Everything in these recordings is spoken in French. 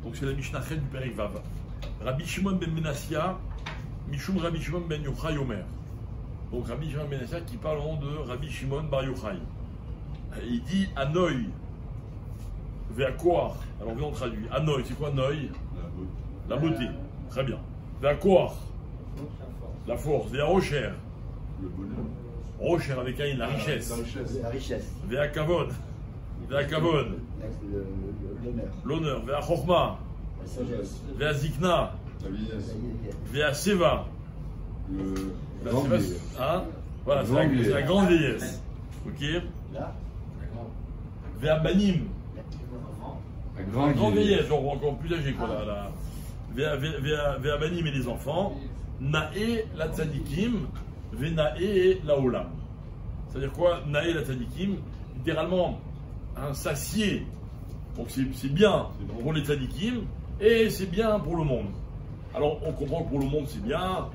Donc c'est la Mishnah Chet du Perek Vav. Rabbi Shimon ben Menassia, Mishum Rabbi Shimon ben Yochai Omer. Donc Rabbi Shimon ben Menassia qui parle au nom de Rabbi Shimon bar Yochai. Il dit Anoï, Veakoar. Alors on traduit. Anoï, c'est quoi Anoï? La beauté. Très bien. Veakoar, la force. Vearocher, le bonheur. Rocher avec un, la richesse. La richesse. Veakavod, Veakavod. L'honneur. L'honneur. Veachokma, La sagesse. Veazikna, La vieillesse. Veaseva. Le La grand seva, vieillesse. hein? Voilà, c'est la grande vieillesse. Ok? Là. Veabanim. La Grande grande vieillesse, genre encore plus âgé quoi là. Veabanim et les enfants. Nae la tzadikim. Venae la olam. C'est-à-dire quoi? Nae la tzadikim. Littéralement, un satié. Donc c'est bien pour les tzadikim et c'est bien pour le monde. Alors on comprend que pour le monde c'est bien.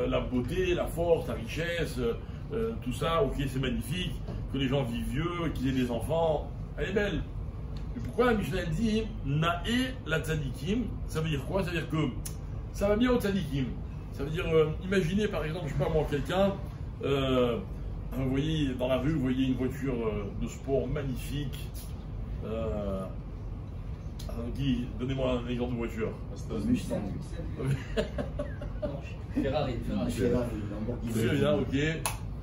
La beauté, la force, la richesse, tout ça, ok, c'est magnifique. Que les gens vivent vieux, qu'ils aient des enfants. Elle est belle. Mais pourquoi la Mishnah dit Nae la tzadikim? Ça veut dire quoi? Ça veut dire que ça va bien au tzadikim. Ça veut dire, imaginez par exemple, je sais pas moi, quelqu'un, vous voyez dans la rue, vous voyez une voiture de sport magnifique. Donnez-moi un exemple de voiture. Mustang. Ferrari. Lamborghini. Très bien, ok.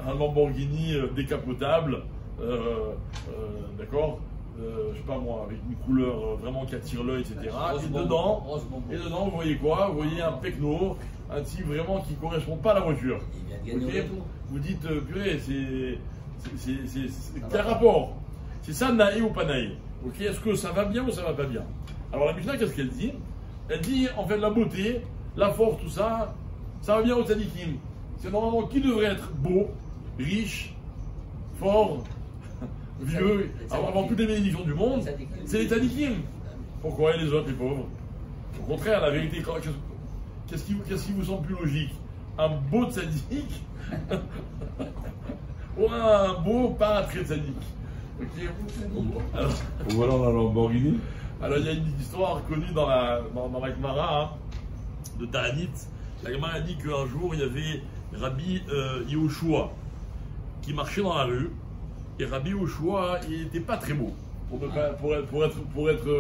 Un Lamborghini décapotable, d'accord, je sais pas moi, avec une couleur vraiment qui attire l'œil, etc. Et dedans, vous voyez quoi? Vous voyez un pecno, un type vraiment qui ne correspond pas à la voiture. Okay, vous dites, purée, quel rapport? C'est ça, naï ou pas naï? Ok, est-ce que ça va bien ou ça va pas bien? Alors la Mishnah, qu'est-ce qu'elle dit? Elle dit, en fait, la beauté, la force, tout ça, ça va bien au tzadikim. C'est normalement qui devrait être beau, riche, fort, vieux, avoir toutes les bénédictions du monde, c'est les tzadikim. Pourquoi? Et les autres, les pauvres? Au contraire, la vérité, qu'est-ce qui vous semble plus logique? Un beau tzaddik ou un beau pas très tzaddik? Okay. Alors, voilà la Lamborghini. Alors il y a une histoire connue dans la Gemara hein, de Ta'anit. La Gemara a dit qu'un jour il y avait Rabbi Yehoshua qui marchait dans la rue. Et Rabbi Yehoshua, il n'était pas très beau pour être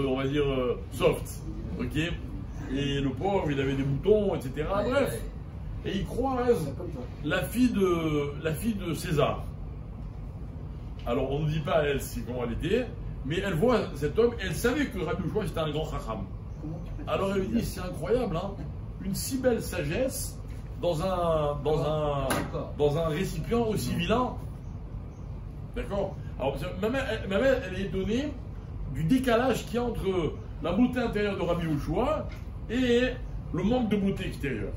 on va dire soft, ok. Et le pauvre, il avait des boutons, etc. Bref. Et il croise la fille de César. Alors on ne dit pas elle comment elle était, mais elle voit cet homme et elle savait que Rabbi Yehoshua c'était un grand chacham. Alors elle lui dit c'est incroyable, hein, une si belle sagesse dans un récipient aussi vilain. D'accord. Alors ma mère elle est étonnée du décalage qu'il y a entre la beauté intérieure de Rabbi Yehoshua et le manque de beauté extérieure.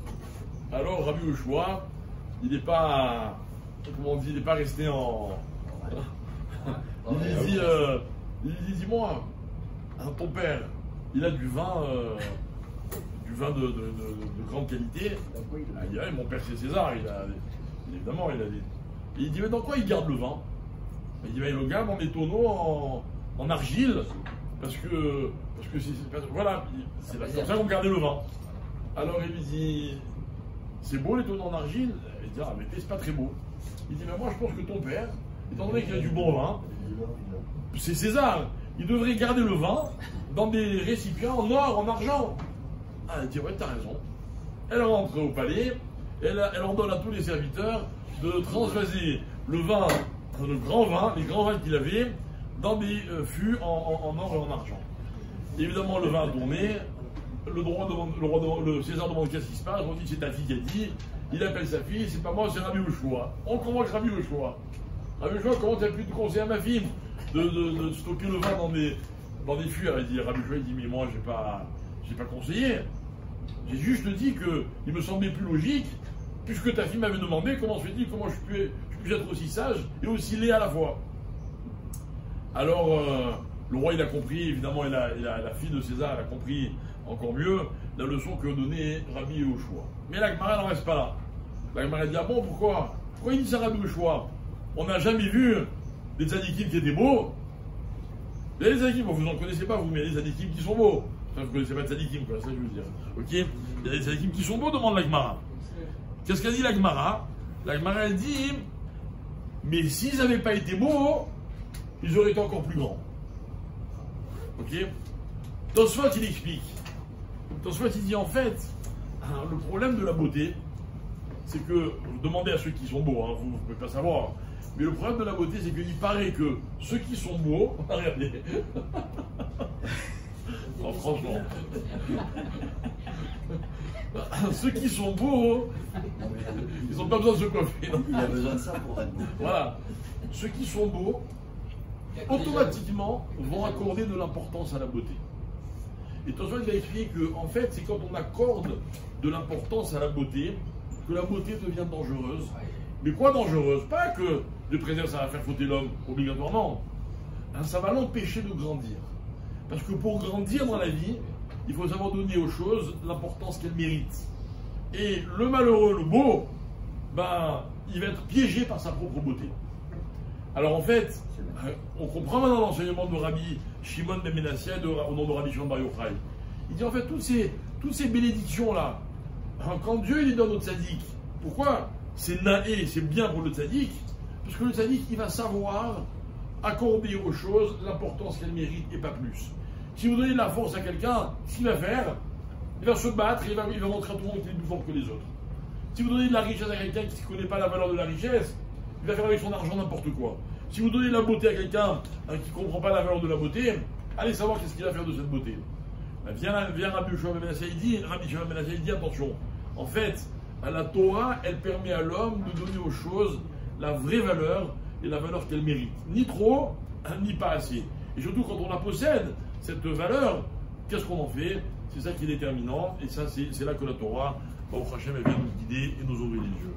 Alors Rabbi Yehoshua, il n'est pas, comment on dit, il n'est pas resté en... il dit, dis-moi, ton père, il a du vin de grande qualité. Il dit, mon père c'est César, évidemment, il a des... Et il dit, mais dans quoi il garde le vin? Il dit, il le garde dans des tonneaux en argile, parce que voilà, c'est comme ça qu'on gardait le vin. Alors il lui dit, c'est beau les tonneaux en argile? Il dit, ah mais c'est pas très beau. Il dit, mais moi je pense que ton père, étant donné qu'il a du bon vin, c'est César, il devrait garder le vin dans des récipients en or, en argent. Ah, elle dit, ouais, t'as raison. Elle rentre au palais, elle ordonne à tous les serviteurs de transvaser le vin, le grand vin, les grands vins qu'il avait, dans des fûts en or et en argent. Évidemment, le vin a tourné, le César demande qu'est-ce qui se passe, on dit c'est ta fille qui a dit, il appelle sa fille, c'est pas moi, c'est Rabbi Yehoshua. On convoque Rabbi Yehoshua. Rabbi Yehoshua, comment tu as pu te conseiller à ma fille de stocker le vin dans des fûts? Elle dit, Rabbi Yehoshua, il dit, mais moi, j'ai pas conseillé. J'ai juste dit qu'il me semblait plus logique, puisque ta fille m'avait demandé comment je puis être aussi sage et aussi laid à la fois. Alors, le roi, il a compris, évidemment, la fille de César, elle a compris encore mieux la leçon que donnait Rabbi Yehoshua. Mais la Gemara n'en reste pas là. La Gemara dit, ah bon, pourquoi il dit ça Rabbi Yehoshua? On n'a jamais vu des tzadikim qui étaient beaux. Il y a des tzadikim, bon, vous n'en connaissez pas vous, mais il y a des tzadikim qui sont beaux. Enfin, vous ne connaissez pas de tzadikim, quoi, ça je veux dire. Ok? Il y a des tzadikim qui sont beaux, demande la Gemara. Qu'est-ce qu'elle dit la Gemara? La Gemara elle dit, mais s'ils n'avaient pas été beaux, ils auraient été encore plus grands. Ok? Tosfot il explique. Tosfot il dit en fait, le problème de la beauté, c'est que, vous demandez à ceux qui sont beaux, hein, vous ne pouvez pas savoir, mais le problème de la beauté, c'est qu'il paraît que ceux qui sont beaux, regardez, non, franchement, ceux qui sont beaux, ils n'ont pas besoin de se coiffer. Il a besoin de ça pour être beau. Voilà, ceux qui sont beaux, automatiquement, vont accorder de l'importance à la beauté. Et Tosfot va expliquer que, en fait, c'est quand on accorde de l'importance à la beauté que la beauté devient dangereuse. Mais quoi dangereuse? Pas que le préserve ça va faire fauter l'homme, obligatoirement. Hein, ça va l'empêcher de grandir. Parce que pour grandir dans la vie, il faut savoir donner aux choses l'importance qu'elles méritent. Et le malheureux, le beau, ben, il va être piégé par sa propre beauté. Alors en fait, on comprend maintenant l'enseignement de Rabbi Shimon ben Menassia au nom de Rabbi Shimon bar Yochai. Il dit en fait toutes ces bénédictions-là, quand Dieu les donne au tzaddik, pourquoi c'est naé, c'est bien pour le tzaddik? Parce que le tzaddik, il va savoir accorder aux choses l'importance qu'elles méritent et pas plus. Si vous donnez de la force à quelqu'un, ce qu'il va faire, il va se battre et il va montrer à tout le monde qu'il est plus fort que les autres. Si vous donnez de la richesse à quelqu'un qui ne connaît pas la valeur de la richesse, il va faire avec son argent n'importe quoi. Si vous donnez de la beauté à quelqu'un qui ne comprend pas la valeur de la beauté, allez savoir qu'est-ce qu'il va faire de cette beauté. Viens Rabbi Shimon ben Menassia, il dit attention, en fait, la Torah, elle permet à l'homme de donner aux choses la vraie valeur et la valeur qu'elle mérite. Ni trop, ni pas assez. Et surtout quand on la possède, cette valeur, qu'est-ce qu'on en fait? C'est ça qui est déterminant, et ça c'est là que la Torah, Baruch Hashem, elle vient nous guider et nous ouvrir les yeux.